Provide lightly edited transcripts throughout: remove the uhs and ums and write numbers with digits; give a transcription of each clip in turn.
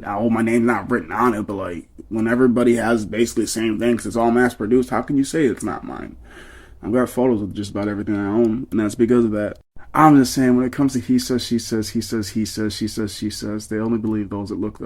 oh, my name's not written on it, but like when everybody has basically the same thing, because it's all mass produced, how can you say it's not mine? I've got photos of just about everything I own, and that's because of that. I'm just saying, when it comes to he says, she says, he says, he says, she says, she says, they only believe those that look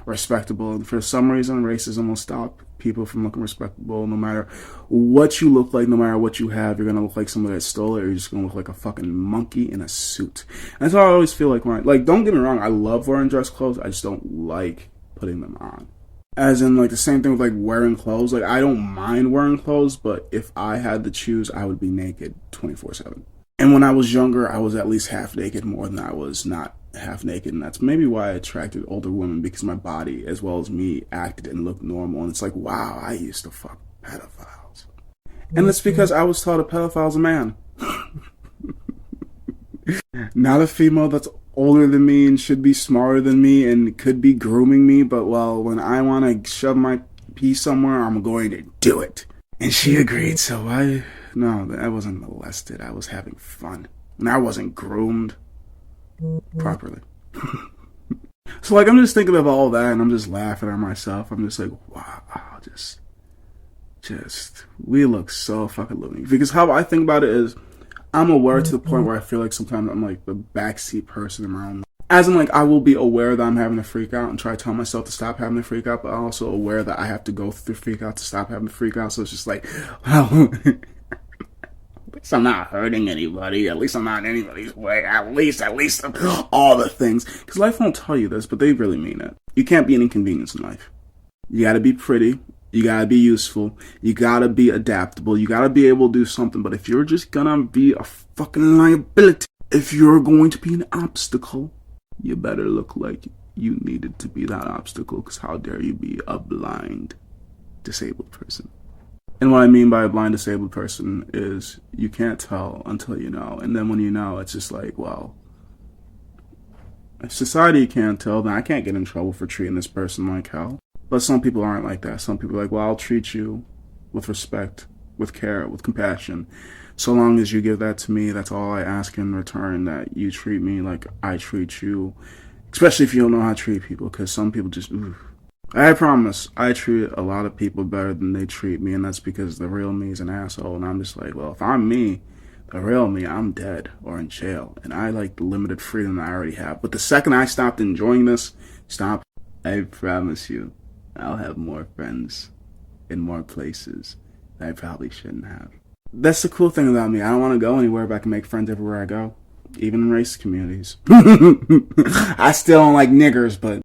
respectable. And for some reason, racism will stop people from looking respectable. No matter what you look like, no matter what you have, you're gonna look like somebody that stole it, or you're just gonna look like a fucking monkey in a suit. And that's how I always feel like when like, don't get me wrong, I love wearing dress clothes. I just don't like putting them on. As in, like, the same thing with, like, wearing clothes. Like, I don't mind wearing clothes, but if I had to choose, I would be naked 24/7. And when I was younger, I was at least half naked more than I was not half naked. And that's maybe why I attracted older women, because my body, as well as me, acted and looked normal. And it's like, wow, I used to fuck pedophiles. And it's because I was taught a pedophile's a man. Not a female that's older than me and should be smarter than me and could be grooming me, but well, when I want to shove my pee somewhere, I'm going to do it. And she agreed, so no, I wasn't molested. I was having fun. And I wasn't groomed properly. So, like, I'm just thinking of all that, and I'm just laughing at myself. I'm just like, wow, we look so fucking lonely. Because how I think about it is, I'm aware to the point where I feel like sometimes I'm like the backseat person in my own life. As in, like, I will be aware that I'm having a freak out and try to tell myself to stop having a freak out, but I'm also aware that I have to go through freak out to stop having a freak out. So it's just like, well, at least I'm not hurting anybody. At least I'm not in anybody's way. At least all the things. Because life won't tell you this, but they really mean it. You can't be an inconvenience in life. You gotta be pretty. You gotta be useful. You gotta be adaptable. You gotta be able to do something. But if you're just gonna be a fucking liability, if you're going to be an obstacle, you better look like you needed to be that obstacle. Because how dare you be a blind, disabled person? And what I mean by a blind, disabled person is you can't tell until you know. And then when you know, it's just like, well, if society can't tell, then I can't get in trouble for treating this person like hell. But some people aren't like that. Some people are like, well, I'll treat you with respect, with care, with compassion. So long as you give that to me, that's all I ask in return, that you treat me like I treat you. Especially if you don't know how to treat people, because some people just, ooh. I promise, I treat a lot of people better than they treat me, and that's because the real me is an asshole. And I'm just like, well, if I'm me, the real me, I'm dead or in jail. And I like the limited freedom that I already have. But the second I stopped enjoying this, I promise you, I'll have more friends in more places that I probably shouldn't have. That's the cool thing about me. I don't want to go anywhere, but I can make friends everywhere I go. Even in race communities. I still don't like niggers, but